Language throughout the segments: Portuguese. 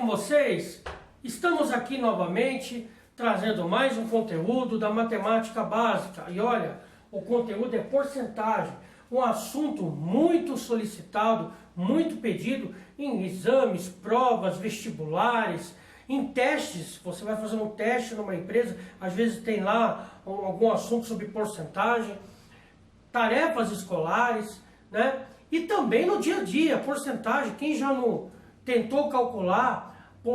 vocês? Estamos aqui novamente trazendo mais um conteúdo da matemática básica. E olha, o conteúdo é porcentagem, um assunto muito solicitado, muito pedido em exames, provas, vestibulares, em testes. Você vai fazer um teste numa empresa, às vezes tem lá algum assunto sobre porcentagem, tarefas escolares, né? E também no dia a dia, porcentagem. Quem já não tentou calcular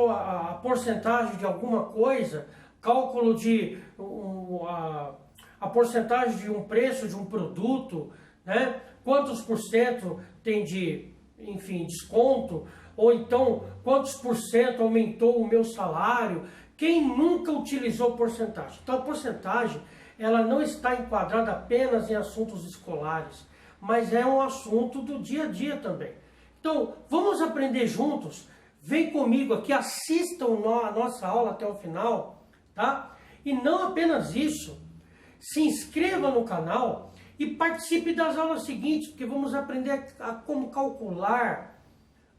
a porcentagem de alguma coisa, cálculo de a porcentagem de um preço de um produto, né? Quantos por cento tem de, enfim, desconto, ou então quantos por cento aumentou o meu salário. Quem nunca utilizou porcentagem? Então a porcentagem, ela não está enquadrada apenas em assuntos escolares, mas é um assunto do dia a dia também. Então vamos aprender juntos. Vem comigo aqui, assistam a nossa aula até o final, tá? E não apenas isso, se inscreva no canal e participe das aulas seguintes, porque vamos aprender a como calcular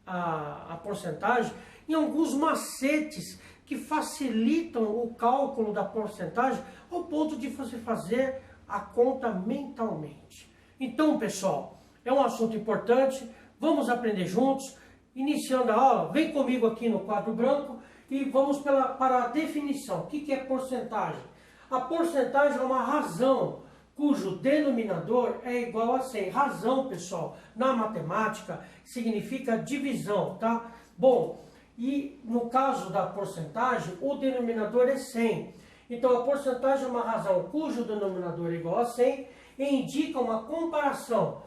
a porcentagem em alguns macetes que facilitam o cálculo da porcentagem ao ponto de você fazer a conta mentalmente. Então, pessoal, é um assunto importante, vamos aprender juntos. Iniciando a aula, vem comigo aqui no quadro branco e vamos para a definição. O que é porcentagem? A porcentagem é uma razão cujo denominador é igual a 100. Razão, pessoal, na matemática significa divisão, tá? Bom, e no caso da porcentagem, o denominador é 100. Então, a porcentagem é uma razão cujo denominador é igual a 100 e indica uma comparação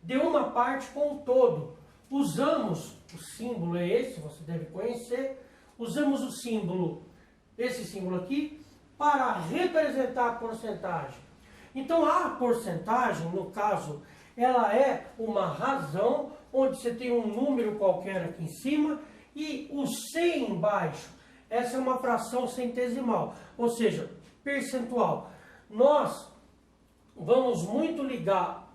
de uma parte com o todo. Usamos, o símbolo é esse, você deve conhecer, usamos o símbolo, esse símbolo aqui, para representar a porcentagem. Então a porcentagem, no caso, ela é uma razão onde você tem um número qualquer aqui em cima e o 100 embaixo. Essa é uma fração centesimal, ou seja, percentual. Nós vamos muito ligar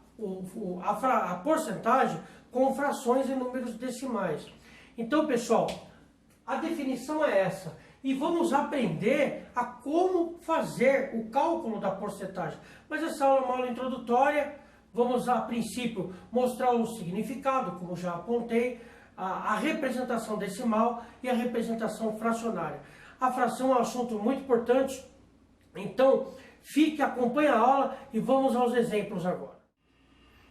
a porcentagem com frações e números decimais. Então, pessoal, a definição é essa. E vamos aprender a como fazer o cálculo da porcentagem. Mas essa aula é uma aula introdutória. Vamos, a princípio, mostrar o significado, como já apontei, a representação decimal e a representação fracionária. A fração é um assunto muito importante. Então, acompanhe a aula e vamos aos exemplos agora.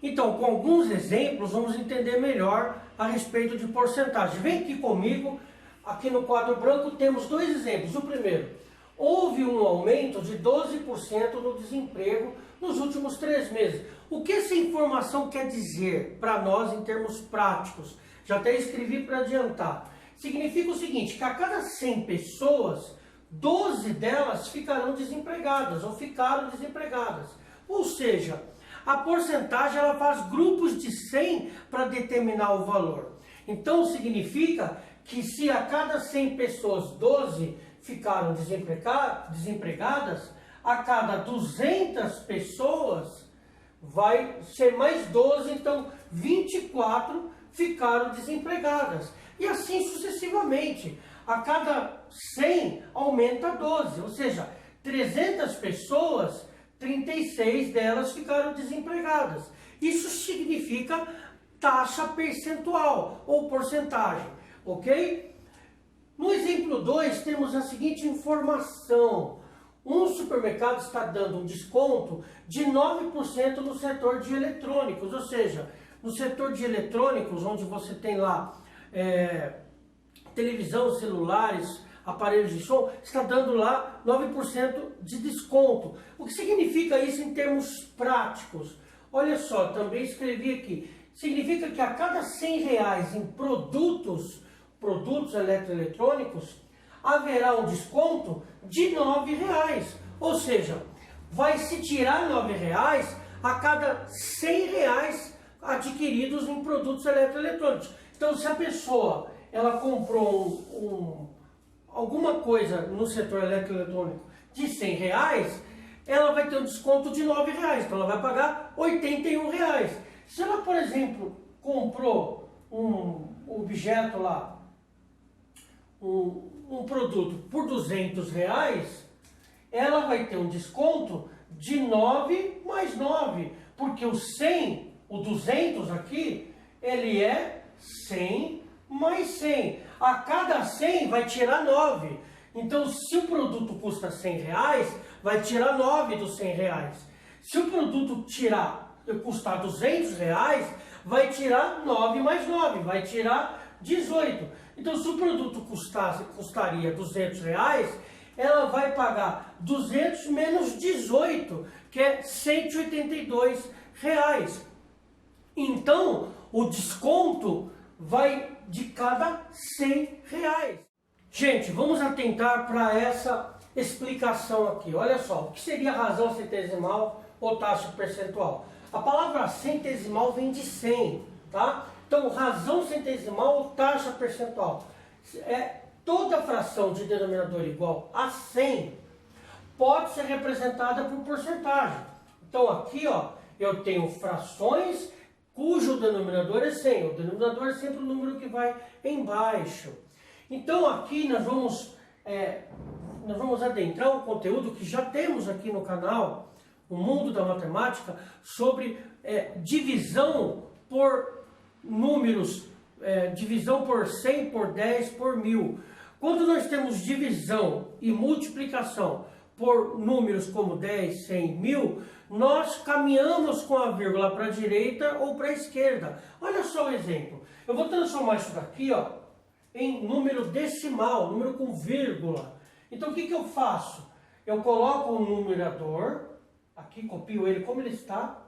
Então, com alguns exemplos, vamos entender melhor a respeito de porcentagem. Vem aqui comigo, aqui no quadro branco temos dois exemplos. O primeiro, houve um aumento de 12% no desemprego nos últimos 3 meses. O que essa informação quer dizer para nós em termos práticos? Já até escrevi para adiantar. Significa o seguinte, que a cada 100 pessoas, 12 delas ficarão desempregadas ou ficaram desempregadas. Ou seja, a porcentagem ela faz grupos de 100 para determinar o valor. Então significa que se a cada 100 pessoas 12 ficaram desempregadas, a cada 200 pessoas vai ser mais 12, então 24 ficaram desempregadas. E assim sucessivamente. A cada 100 aumenta 12, ou seja, 300 pessoas, 36 delas ficaram desempregadas. Isso significa taxa percentual ou porcentagem, ok? No exemplo 2 temos a seguinte informação. Um supermercado está dando um desconto de 9% no setor de eletrônicos, ou seja, no setor de eletrônicos, onde você tem lá televisão, celulares, aparelhos de som, está dando lá 9% de desconto. O que significa isso em termos práticos? Olha só, também escrevi aqui. Significa que a cada 100 reais em produtos eletroeletrônicos, haverá um desconto de 9 reais. Ou seja, vai se tirar 9 reais a cada 100 reais adquiridos em produtos eletroeletrônicos. Então, se a pessoa ela comprou alguma coisa no setor eletroeletrônico de 100 reais, ela vai ter um desconto de 9 reais, então ela vai pagar 81 reais. Se ela, por exemplo, comprou um objeto lá um produto por R$200, ela vai ter um desconto de 9 mais 9, porque o 100, o 200 aqui, ele é 100 mais 100. A cada 100 vai tirar 9. Então, se o produto custa R$100, vai tirar 9 dos R$100. Se o produto custar R$200, vai tirar 9 mais 9, vai tirar 18. Então, se o produto custaria R$200, ela vai pagar 200 menos 18, que é R$182. Então, o desconto vai de cada R$100. Gente, vamos atentar para essa explicação aqui. Olha só, o que seria razão centesimal ou taxa percentual? A palavra centesimal vem de 100, tá? Então, razão centesimal ou taxa percentual. Toda fração de denominador igual a 100 pode ser representada por porcentagem. Então, aqui, ó, eu tenho frações cujo denominador é 100. O denominador é sempre o número que vai embaixo. Então, aqui nós vamos adentrar um conteúdo que já temos aqui no canal, O Mundo da Matemática, sobre divisão por números, divisão por 100, por 10, por 1000. Quando nós temos divisão e multiplicação por números como 10, 100, 1000, nós caminhamos com a vírgula para a direita ou para a esquerda. Olha só o exemplo. Eu vou transformar isso daqui, ó, em número decimal, número com vírgula. Então o que eu faço? Eu coloco o numerador, aqui copio ele como ele está,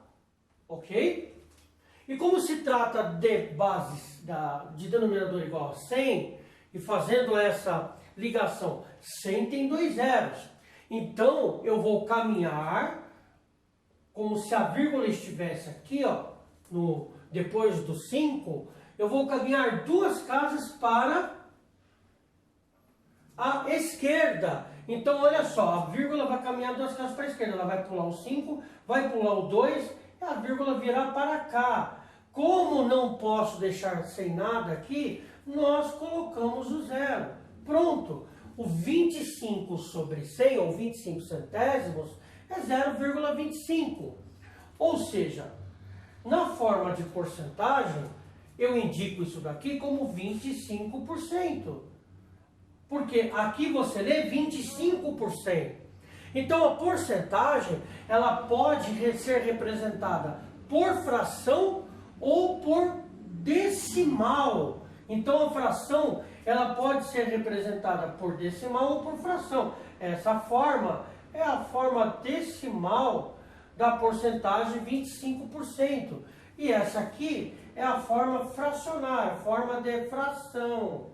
ok? E como se trata de bases de denominador igual a 100, e fazendo essa ligação, 100 tem 2 zeros. Então eu vou caminhar como se a vírgula estivesse aqui, ó, depois do 5, eu vou caminhar 2 casas para a esquerda. Então, olha só, a vírgula vai caminhar 2 casas para a esquerda. Ela vai pular o 5, vai pular o 2, e a vírgula virá para cá. Como não posso deixar sem nada aqui, nós colocamos o 0. Pronto. O 25 sobre 100, ou 25 centésimos, é 0,25. Ou seja, na forma de porcentagem, eu indico isso daqui como 25%. Porque aqui você lê 25%. Então a porcentagem, ela pode ser representada por fração ou por decimal. Então a fração, ela pode ser representada por decimal ou por fração. Essa forma é a forma decimal da porcentagem 25%. E essa aqui é a forma fracionária, a forma de fração,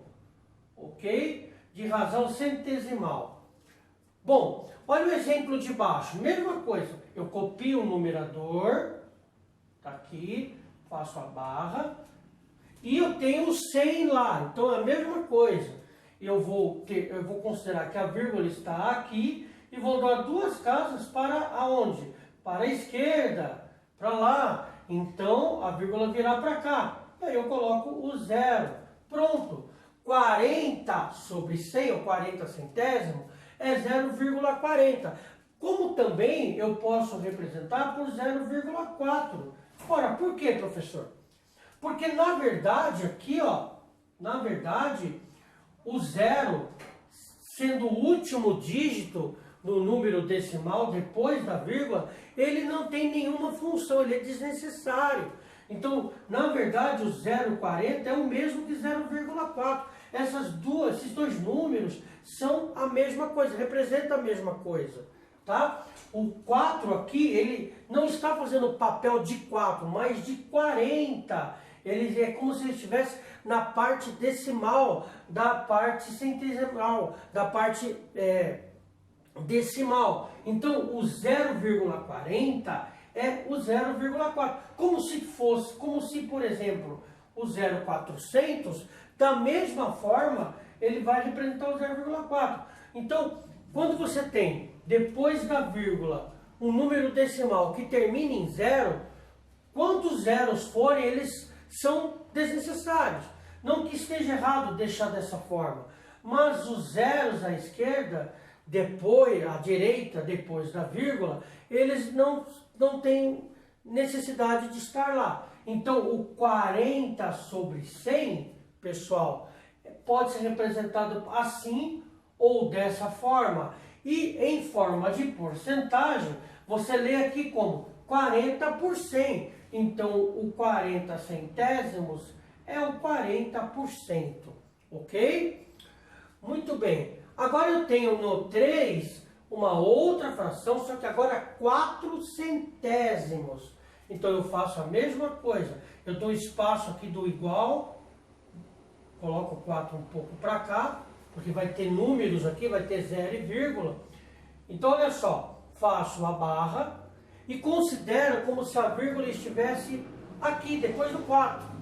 ok? De razão centesimal. Bom, olha o exemplo de baixo, mesma coisa. Eu copio o numerador, tá aqui, faço a barra, e eu tenho o 100 lá, então é a mesma coisa. Eu vou considerar que a vírgula está aqui e vou dar 2 casas para aonde? Para a esquerda, para lá. Então a vírgula virá para cá. E aí eu coloco o 0. Pronto. 40 sobre 100, ou 40 centésimos, é 0,40. Como também eu posso representar por 0,4. Ora, por quê, professor? Porque na verdade aqui, ó, o 0, sendo o último dígito no número decimal depois da vírgula, ele não tem nenhuma função, ele é desnecessário. Então, na verdade, o 0,40 é o mesmo que 0,4. Esses dois números são a mesma coisa, representam a mesma coisa, tá? O 4 aqui, ele não está fazendo o papel de 4, mas de 40. Ele é como se ele estivesse na parte decimal, da parte centesimal, da parte decimal. Então, o 0,40 é o 0,4. Como se, por exemplo, o 0,400, da mesma forma, ele vai representar o 0,4. Então, quando você tem, depois da vírgula, um número decimal que termina em 0, quantos zeros forem, eles são desnecessários. Não que esteja errado deixar dessa forma, mas os zeros à esquerda, depois, à direita, depois da vírgula, eles não têm necessidade de estar lá. Então, o 40 sobre 100, pessoal, pode ser representado assim ou dessa forma. E em forma de porcentagem, você lê aqui como 40 por 100. Então, o 40 centésimos é o 40%, ok? Muito bem. Agora eu tenho no 3 uma outra fração, só que agora 4 centésimos. Então eu faço a mesma coisa. Eu dou espaço aqui do igual, coloco o 4 um pouco para cá, porque vai ter números aqui, vai ter 0 e vírgula. Então olha só, faço a barra e considero como se a vírgula estivesse aqui, depois do 4.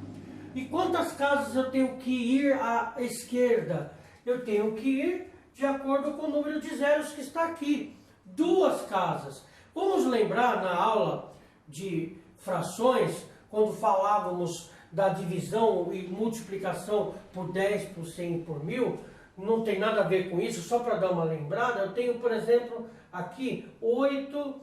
E quantas casas eu tenho que ir à esquerda? Eu tenho que ir de acordo com o número de zeros que está aqui. 2 casas. Vamos lembrar na aula de frações, quando falávamos da divisão e multiplicação por 10, por 100 e por 1000, não tem nada a ver com isso, só para dar uma lembrada, eu tenho, por exemplo, aqui 8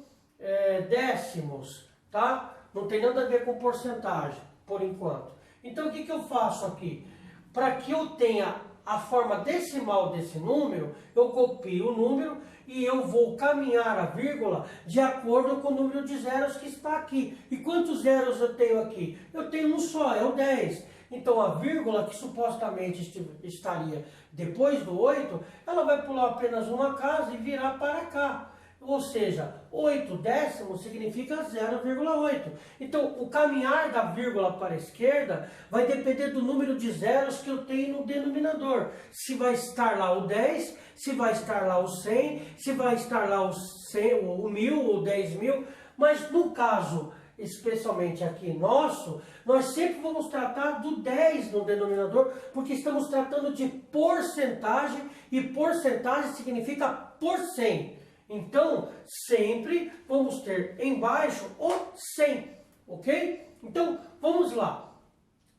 décimos, tá? Não tem nada a ver com porcentagem, por enquanto. Então, o que eu faço aqui? Para que eu tenha a forma decimal desse número, eu copio o número e eu vou caminhar a vírgula de acordo com o número de zeros que está aqui. E quantos zeros eu tenho aqui? Eu tenho um só, é o 10. Então a vírgula que supostamente estaria depois do 8, ela vai pular apenas uma casa e virar para cá. Ou seja, 8 décimos significa 0,8. Então, o caminhar da vírgula para a esquerda vai depender do número de zeros que eu tenho no denominador. Se vai estar lá o 10, se vai estar lá o 100, se vai estar lá o 1000 ou 10.000. Mas no caso, especialmente aqui nosso, nós sempre vamos tratar do 10 no denominador, porque estamos tratando de porcentagem, e porcentagem significa por 100. Então, sempre vamos ter embaixo o 100, ok? Então, vamos lá.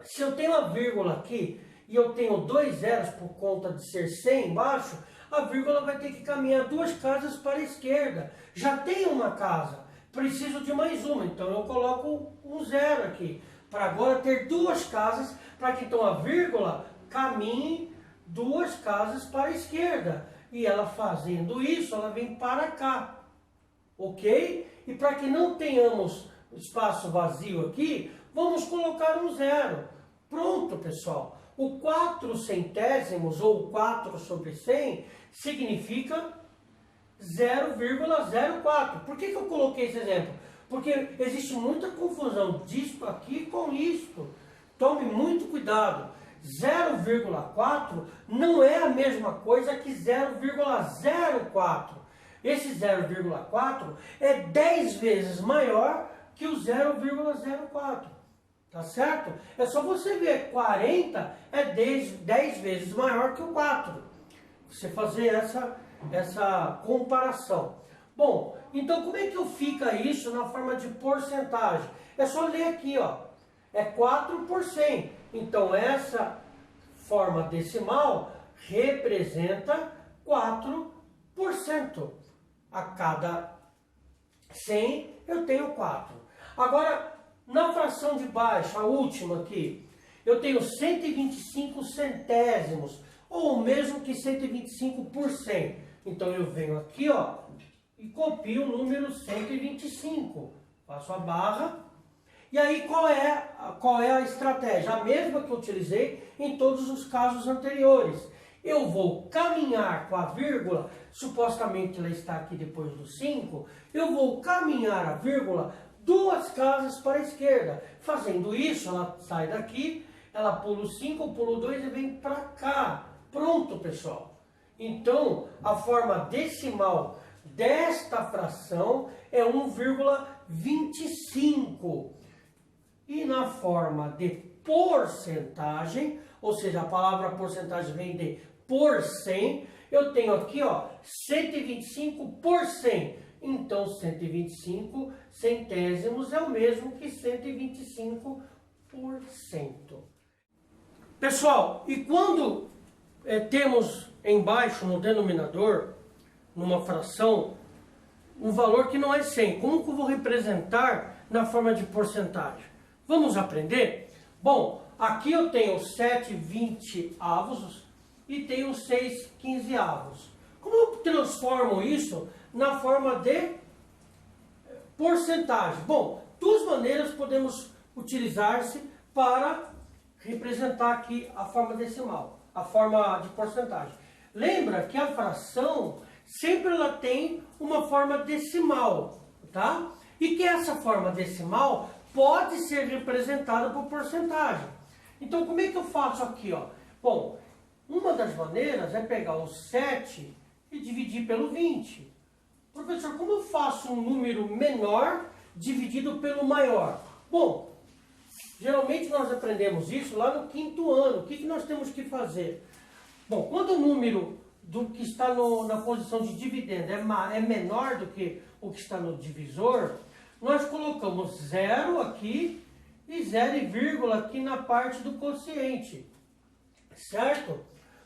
Se eu tenho a vírgula aqui e eu tenho 2 zeros por conta de ser 100 embaixo, a vírgula vai ter que caminhar 2 casas para a esquerda. Já tenho uma casa, preciso de mais uma, então eu coloco um 0 aqui, para agora ter 2 casas, para que então a vírgula caminhe 2 casas para a esquerda. E ela fazendo isso, ela vem para cá, ok? E para que não tenhamos espaço vazio aqui, vamos colocar um 0. Pronto, pessoal. O 4 centésimos, ou 4 sobre 100, significa 0,04. Por que eu coloquei esse exemplo? Porque existe muita confusão disto aqui com isto. Tome muito cuidado. 0,4 não é a mesma coisa que 0,04. Esse 0,4 é 10 vezes maior que o 0,04. Tá certo? É só você ver, 40 é 10 vezes maior que o 4. Você fazer essa comparação. Bom, então como é que fica isso na forma de porcentagem? É só ler aqui, ó. É 4 por 100. Então, essa forma decimal representa 4%. A cada 100, eu tenho 4. Agora, na fração de baixo, a última aqui, eu tenho 125 centésimos, ou mesmo que 125 por 100. Então, eu venho aqui, ó, e copio o número 125. Faço a barra. E aí, qual é a estratégia? A mesma que eu utilizei em todos os casos anteriores. Eu vou caminhar com a vírgula, supostamente ela está aqui depois do 5, eu vou caminhar a vírgula 2 casas para a esquerda. Fazendo isso, ela sai daqui, ela pula o 5, pula o 2 e vem para cá. Pronto, pessoal. Então, a forma decimal desta fração é 1,25. E na forma de porcentagem, ou seja, a palavra porcentagem vem de por 100, eu tenho aqui, ó, 125 por 100. Então, 125 centésimos é o mesmo que 125%. Pessoal, e quando temos embaixo no denominador, numa fração, um valor que não é 100. Como que eu vou representar na forma de porcentagem? Vamos aprender? Bom, aqui eu tenho 7/20 e tenho 6/15. Como eu transformo isso na forma de porcentagem? Bom, duas maneiras podemos utilizar-se para representar aqui a forma decimal, a forma de porcentagem. Lembra que a fração sempre ela tem uma forma decimal, tá? E que essa forma decimal pode ser representada por porcentagem. Então, como é que eu faço aqui, ó? Bom, uma das maneiras é pegar o 7 e dividir pelo 20. Professor, como eu faço um número menor dividido pelo maior? Bom, geralmente nós aprendemos isso lá no 5º ano. O que nós temos que fazer? Bom, quando o número do que está na posição de dividendo é menor do que o que está no divisor, nós colocamos 0 aqui e 0, aqui na parte do quociente, certo?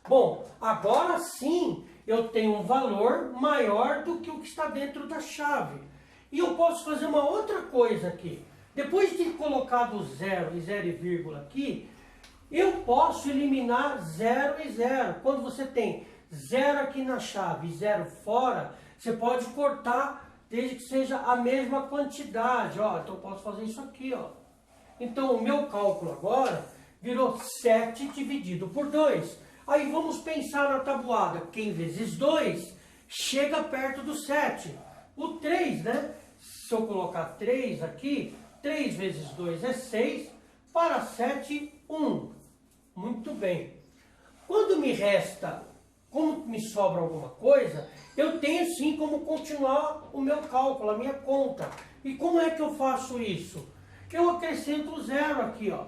Bom, agora sim eu tenho um valor maior do que o que está dentro da chave. E eu posso fazer uma outra coisa aqui. Depois de colocado 0 e 0, aqui, eu posso eliminar 0 e 0. Quando você tem 0 aqui na chave e 0 fora, você pode cortar desde que seja a mesma quantidade. Ó, então eu posso fazer isso aqui, ó. Então o meu cálculo agora virou 7 dividido por 2. Aí vamos pensar na tabuada. Quem vezes 2 chega perto do 7. O 3, né? Se eu colocar 3 aqui, 3 vezes 2 é 6, para 7, 1. Muito bem. Quando me resta, como me sobra alguma coisa, eu tenho sim como continuar o meu cálculo, a minha conta. E como é que eu faço isso? Eu acrescento o 0 aqui, ó,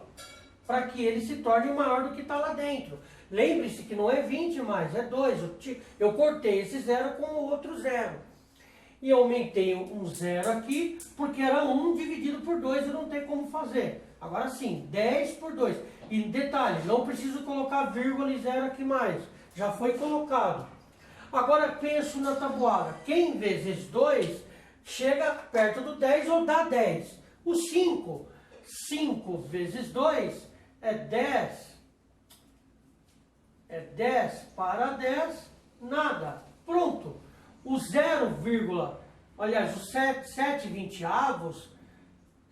para que ele se torne maior do que está lá dentro. Lembre-se que não é 20 mais, é 2. Eu cortei esse 0 com o outro 0. E aumentei um 0 aqui, porque era 1 dividido por 2, eu não tenho como fazer. Agora sim, 10 por 2. E detalhe, não preciso colocar vírgula e 0 aqui mais. Já foi colocado. Agora penso na tabuada. Quem vezes 2 chega perto do 10 ou dá 10. O 5. 5 vezes 2 é 10. É 10 para 10, nada. Pronto. O 0, aliás, o 7/20,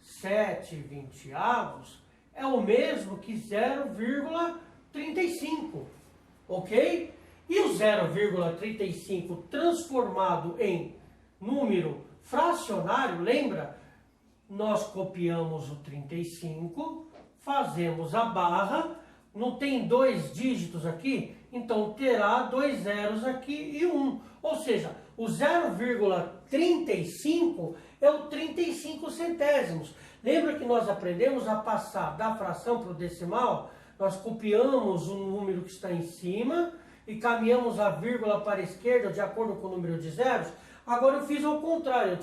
7/20 é o mesmo que 0,35, ok? E o 0,35 transformado em número fracionário, lembra? Nós copiamos o 35, fazemos a barra, não tem 2 dígitos aqui? Então terá 2 zeros aqui e 1. Ou seja, o 0,35 é o 35 centésimos. Lembra que nós aprendemos a passar da fração para o decimal? Nós copiamos o número que está em cima e caminhamos a vírgula para a esquerda de acordo com o número de zeros. Agora eu fiz ao contrário, eu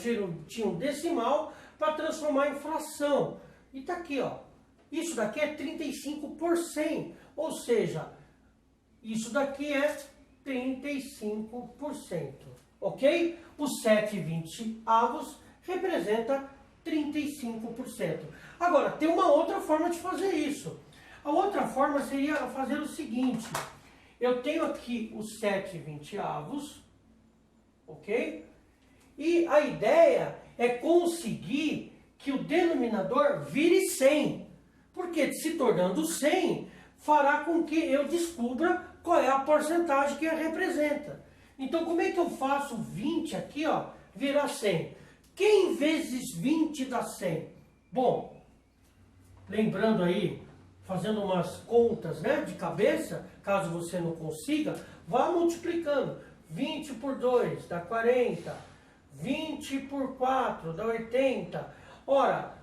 tinha um decimal para transformar em fração. E está aqui, ó. Isso daqui é 35%, ou seja, isso daqui é 35%, ok? O 7/20 representa 35%. Agora, tem uma outra forma de fazer isso. A outra forma seria fazer o seguinte. Eu tenho aqui o 7/20, ok? E a ideia é conseguir que o denominador vire 100. Porque se tornando 100, fará com que eu descubra qual é a porcentagem que representa. Então, como é que eu faço 20 aqui, ó, virar 100? Quem vezes 20 dá 100? Bom, lembrando aí, fazendo umas contas, né, de cabeça, caso você não consiga, vá multiplicando. 20 por 2 dá 40. 20 por 4 dá 80. Ora,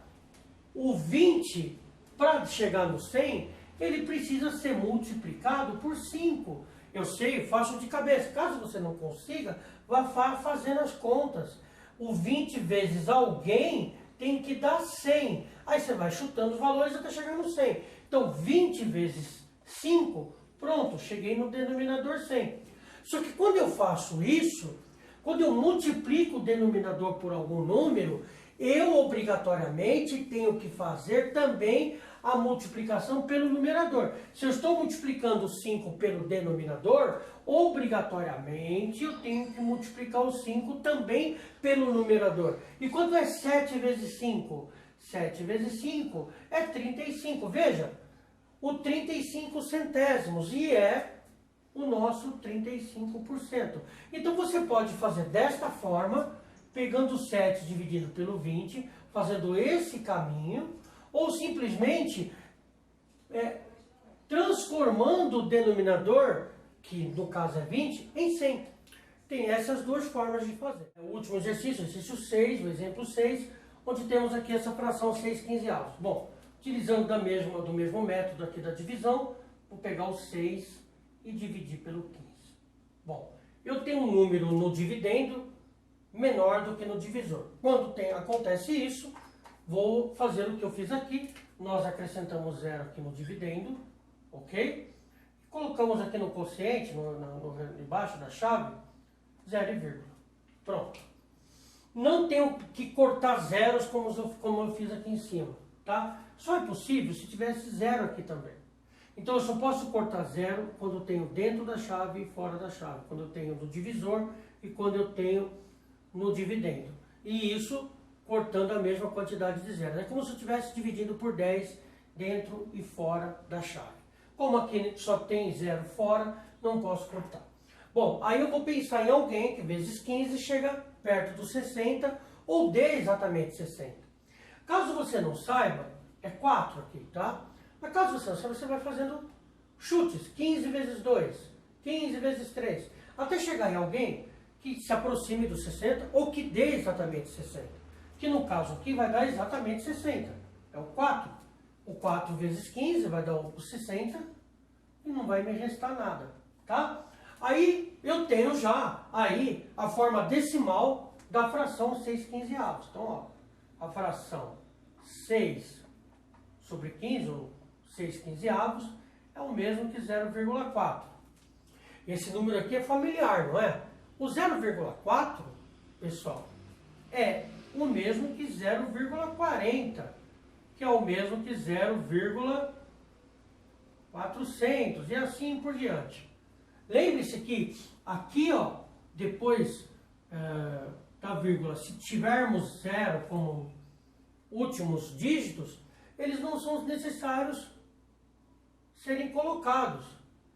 o 20, para chegar no 100, ele precisa ser multiplicado por 5. Eu sei, faço de cabeça. Caso você não consiga, vá fazendo as contas. O 20 vezes alguém tem que dar 100. Aí você vai chutando os valores até chegar no 100. Então, 20 vezes 5, pronto, cheguei no denominador 100. Só que quando eu faço isso, quando eu multiplico o denominador por algum número, eu obrigatoriamente tenho que fazer também a multiplicação pelo numerador. Se eu estou multiplicando 5 pelo denominador, obrigatoriamente eu tenho que multiplicar o 5 também pelo numerador. E quanto é 7 vezes 5? 7 vezes 5 é 35. Veja, o 35 centésimos, e é o nosso 35%. Então você pode fazer desta forma, pegando o 7 dividido pelo 20, fazendo esse caminho, ou simplesmente transformando o denominador, que no caso é 20, em 100. Tem essas duas formas de fazer. O último exercício, exercício 6, o exemplo 6, onde temos aqui essa fração 6/15. Bom, utilizando do mesmo método aqui da divisão, vou pegar o 6 e dividir pelo 15. Bom, eu tenho um número no dividendo menor do que no divisor. Quando acontece isso, vou fazer o que eu fiz aqui. Nós acrescentamos 0 aqui no dividendo, ok? Colocamos aqui no quociente, embaixo da chave, 0, pronto. Não tenho que cortar zeros como eu fiz aqui em cima, tá? Só é possível se tivesse 0 aqui também. Então eu só posso cortar 0 quando eu tenho dentro da chave e fora da chave, quando eu tenho no divisor e quando eu tenho no dividendo. E isso cortando a mesma quantidade de zeros. É como se eu estivesse dividindo por 10 dentro e fora da chave. Como aqui só tem 0 fora, não posso cortar. Bom, aí eu vou pensar em alguém que vezes 15 chega perto dos 60 ou dê exatamente 60. Caso você não saiba, é 4 aqui, tá? Mas caso você não saiba, você vai fazendo chutes. 15 vezes 2, 15 vezes 3, até chegar em alguém que se aproxime dos 60 ou que dê exatamente 60. Que no caso aqui vai dar exatamente 60. É o 4. O 4 vezes 15 vai dar o 60 e não vai me restar nada, tá? Aí eu tenho já aí a forma decimal da fração 6/15. Então, ó, a fração 6 sobre 15, ou 6/15, é o mesmo que 0,4. Esse número aqui é familiar, não é? O 0,4, pessoal, é o mesmo que 0,40, que é o mesmo que 0,400, e assim por diante. Lembre-se que aqui, ó, depois da vírgula, se tivermos 0 como últimos dígitos, eles não são necessários serem colocados,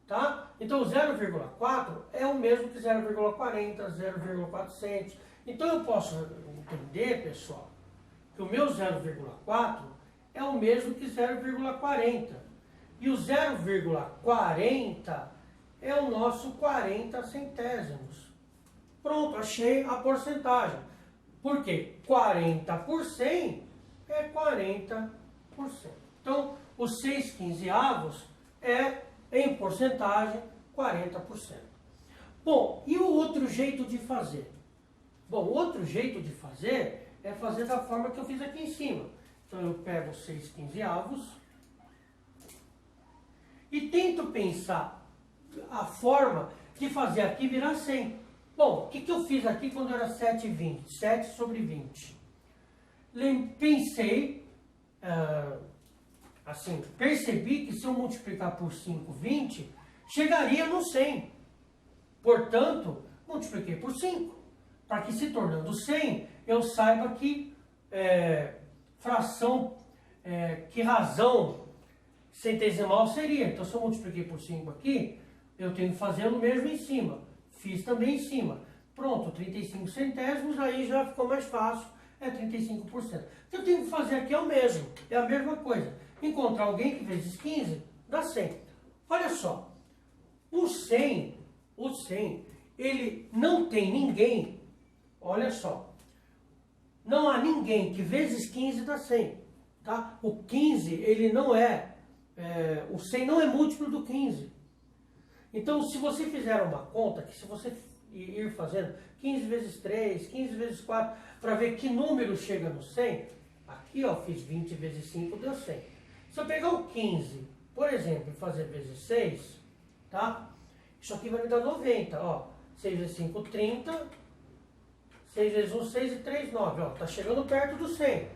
tá? Então, 0,4 é o mesmo que 0,40, 0,400. Então, eu posso entender, pessoal, que o meu 0,4 é o mesmo que 0,40. E o 0,40 é o nosso 40 centésimos. Pronto, achei a porcentagem. Por quê? 40 por 100 é 40%. Então, os 6/15 é, em porcentagem, 40%. Bom, e o outro jeito de fazer? Bom, o outro jeito de fazer é fazer da forma que eu fiz aqui em cima. Então, eu pego 6/15 e tento pensar a forma de fazer aqui virar 100. Bom, o que eu fiz aqui quando era 7/20? 7 sobre 20. Pensei, assim, percebi que se eu multiplicar por 5/20, chegaria no 100. Portanto, multipliquei por 5. Para que, se tornando 100, eu saiba que que razão centesimal seria. Então, se eu multipliquei por 5 aqui, eu tenho que fazer o mesmo em cima. Fiz também em cima. Pronto, 35 centésimos, aí já ficou mais fácil, é 35%. O que eu tenho que fazer aqui é o mesmo, é a mesma coisa. Encontrar alguém que vezes 15 dá 100. Olha só, o 100, ele não tem ninguém, olha só, não há ninguém que vezes 15 dá 100. Tá? O 15, ele não o 100 não é múltiplo do 15. Então, se você fizer uma conta, que se você ir fazendo 15 vezes 3, 15 vezes 4, para ver que número chega no 100, aqui, ó, fiz 20 vezes 5, deu 100. Se eu pegar o 15, por exemplo, e fazer vezes 6, tá? Isso aqui vai me dar 90, ó. 6 vezes 5, 30. 6 vezes 1, 6 e 3, 9. Ó, tá chegando perto do 100.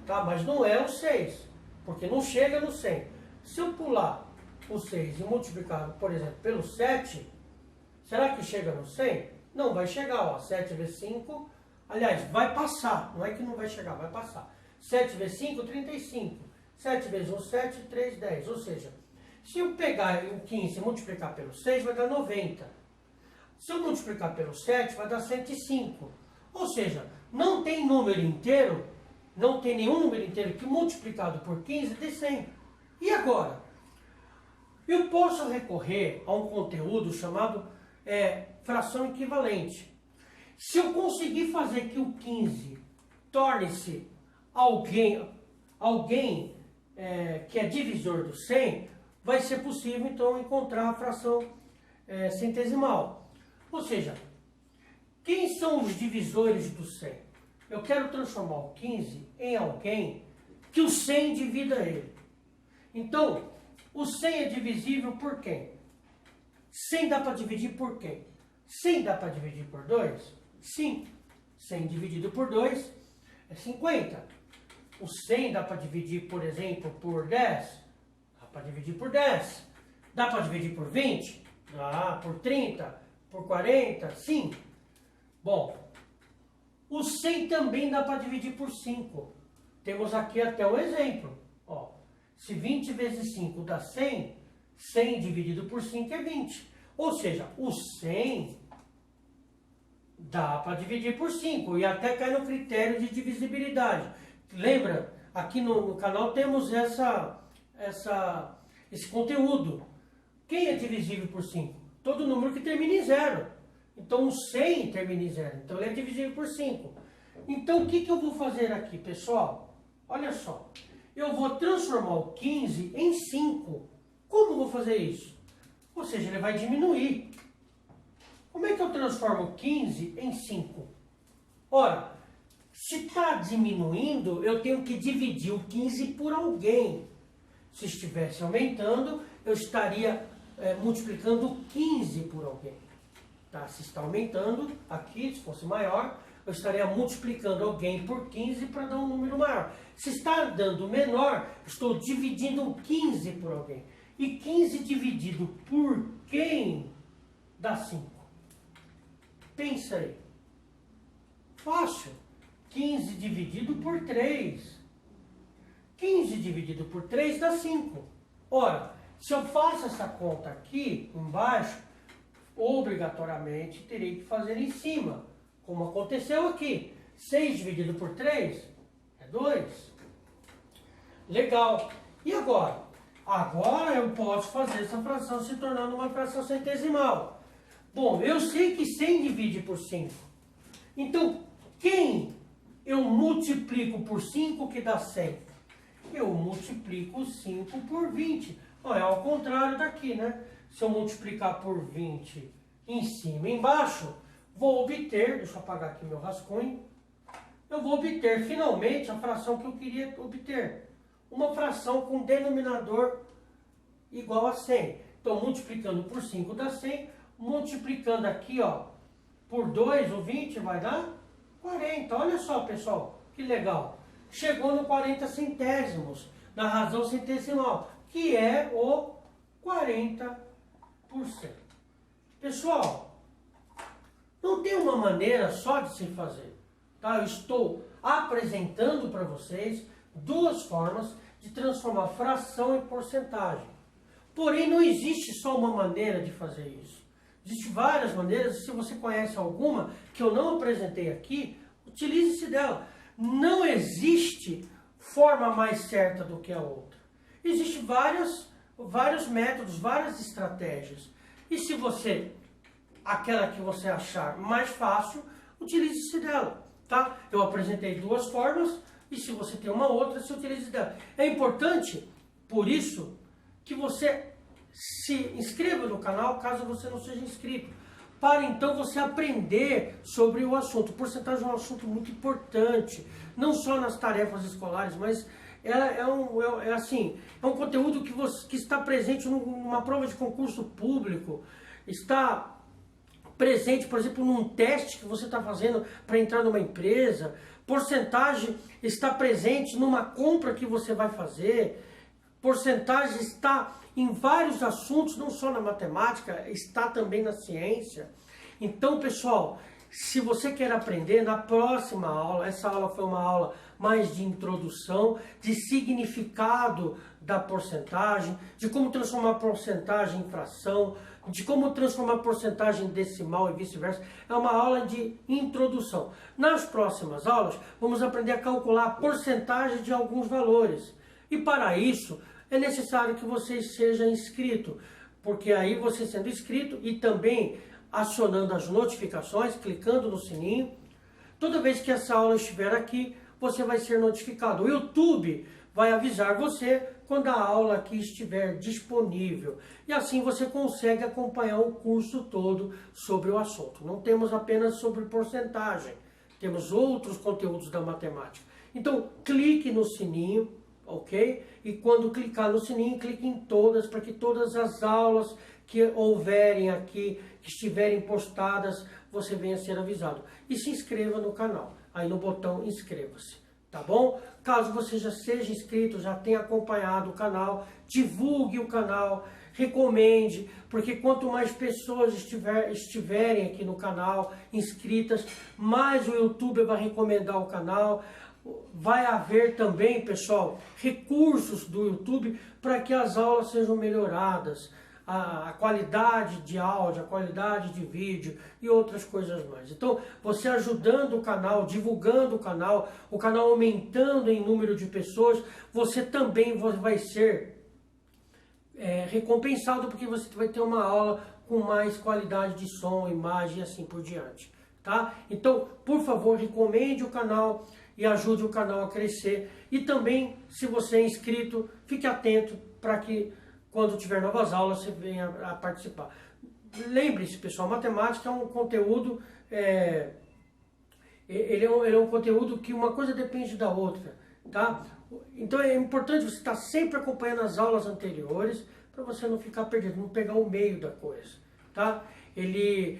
Tá? Mas não é o 6, porque não chega no 100. Se eu pular o 6 e multiplicar, por exemplo, pelo 7, será que chega no 100? Não vai chegar, ó. 7 vezes 5, aliás, vai passar. Não é que não vai chegar, vai passar. 7 vezes 5, 35. 7 vezes 1, 7, 3, 10. Ou seja, se eu pegar o 15 e multiplicar pelo 6, vai dar 90. Se eu multiplicar pelo 7, vai dar 105. Ou seja, não tem número inteiro, não tem nenhum número inteiro que multiplicado por 15 dê 100. E agora? Eu posso recorrer a um conteúdo chamado fração equivalente. Se eu conseguir fazer que o 15 torne-se alguém que é divisor do 100, vai ser possível então encontrar a fração centesimal. Ou seja, quem são os divisores do 100? Eu quero transformar o 15 em alguém que o 100 divida ele. Então, o 100 é divisível por quem? 100 dá para dividir por quem? 100 dá para dividir por 2? Sim. 100 dividido por 2 é 50. O 100 dá para dividir, por exemplo, por 10? Dá para dividir por 10. Dá para dividir por 20? Dá. Por 30? Por 40? Sim. Bom, o 100 também dá para dividir por 5. Temos aqui até um exemplo. Ó, se 20 vezes 5 dá 100, 100 dividido por 5 é 20. Ou seja, o 100 dá para dividir por 5 e até cai no critério de divisibilidade. Lembra, aqui no canal temos esse conteúdo. Quem é divisível por 5? Todo número que termina em 0. Então o 100 termina em 0. Então ele é divisível por 5. Então o que eu vou fazer aqui, pessoal? Olha só. Eu vou transformar o 15 em 5. Como eu vou fazer isso? Ou seja, ele vai diminuir. Como é que eu transformo o 15 em 5? Ora, se está diminuindo, eu tenho que dividir o 15 por alguém. Se estivesse aumentando, eu estaria multiplicando 15 por alguém. Tá? Se está aumentando, aqui, se fosse maior, eu estaria multiplicando alguém por 15 para dar um número maior. Se está dando menor, estou dividindo 15 por alguém. E 15 dividido por quem dá 5? Pensa aí. Fácil. 15 dividido por 3. 15 dividido por 3 dá 5. Ora, se eu faço essa conta aqui embaixo, obrigatoriamente terei que fazer em cima, como aconteceu aqui. 6 dividido por 3 é 2. Legal. E agora? Agora eu posso fazer essa fração se tornando uma fração centesimal. Bom, eu sei que 100 divide por 5. Então, quem eu multiplico por 5 que dá 100? Eu multiplico 5 por 20. Ó, é ao contrário daqui, né? Se eu multiplicar por 20 em cima e embaixo, vou obter, deixa eu apagar aqui meu rascunho, eu vou obter finalmente a fração que eu queria obter. Uma fração com denominador igual a 100. Então, multiplicando por 5 dá 100, multiplicando aqui, ó, por 2, o 20 vai dar 40. Olha só, pessoal, que legal. Chegou no 40 centésimos, na razão centesimal, que é o 40%. Pessoal, não tem uma maneira só de se fazer. Tá? Eu estou apresentando para vocês duas formas de transformar fração em porcentagem. Porém, não existe só uma maneira de fazer isso. Existem várias maneiras. Se você conhece alguma que eu não apresentei aqui, utilize-se dela. Não existe forma mais certa do que a outra. Existem vários métodos, várias estratégias. E se você, aquela que você achar mais fácil, utilize-se dela. Tá? Eu apresentei duas formas e se você tem uma outra, se utilize dela. É importante, por isso, que você se inscreva no canal, caso você não seja inscrito, para então você aprender sobre o assunto. Porcentagem é um assunto muito importante, não só nas tarefas escolares, mas é um conteúdo que está presente numa prova de concurso público, está presente, por exemplo, num teste que você está fazendo para entrar numa empresa. Porcentagem está presente numa compra que você vai fazer. Porcentagem está em vários assuntos, não só na matemática, está também na ciência. Então, pessoal, se você quer aprender, na próxima aula, essa aula foi uma aula mais de introdução, de significado da porcentagem, de como transformar porcentagem em fração, de como transformar porcentagem em decimal e vice-versa. É uma aula de introdução. Nas próximas aulas, vamos aprender a calcular a porcentagem de alguns valores. E para isso, é necessário que você seja inscrito, porque aí você sendo inscrito e também acionando as notificações, clicando no sininho, toda vez que essa aula estiver aqui, você vai ser notificado. O YouTube vai avisar você quando a aula aqui estiver disponível. E assim você consegue acompanhar o curso todo sobre o assunto. Não temos apenas sobre porcentagem, temos outros conteúdos da matemática. Então, clique no sininho, ok? E quando clicar no sininho, clique em todas, para que todas as aulas que houverem aqui, que estiverem postadas, você venha a ser avisado. E se inscreva no canal, aí no botão inscreva-se, tá bom? Caso você já seja inscrito, já tenha acompanhado o canal, divulgue o canal, recomende, porque quanto mais pessoas estiverem aqui no canal, inscritas, mais o YouTube vai recomendar o canal. Vai haver também, pessoal, recursos do YouTube para que as aulas sejam melhoradas, a qualidade de áudio, a qualidade de vídeo e outras coisas mais. Então, você ajudando o canal, divulgando o canal aumentando em número de pessoas, você também vai ser recompensado, porque você vai ter uma aula com mais qualidade de som, imagem e assim por diante. Tá? Então, por favor, recomende o canal e ajude o canal a crescer. E também, se você é inscrito, fique atento para que quando tiver novas aulas você venha a participar. Lembre-se, pessoal, matemática é um conteúdo, ele é um conteúdo que uma coisa depende da outra, tá? Então é importante você estar sempre acompanhando as aulas anteriores para você não ficar perdido, não pegar o meio da coisa, tá? Ele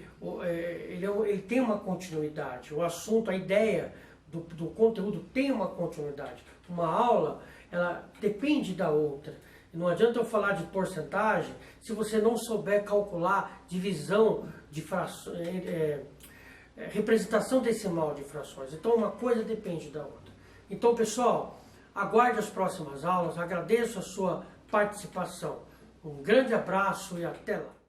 tem uma continuidade, o assunto, a ideia do conteúdo tem uma continuidade. Uma aula, ela depende da outra. Não adianta eu falar de porcentagem se você não souber calcular divisão de frações, representação decimal de frações. Então uma coisa depende da outra. Então, pessoal, aguarde as próximas aulas, agradeço a sua participação. Um grande abraço e até lá.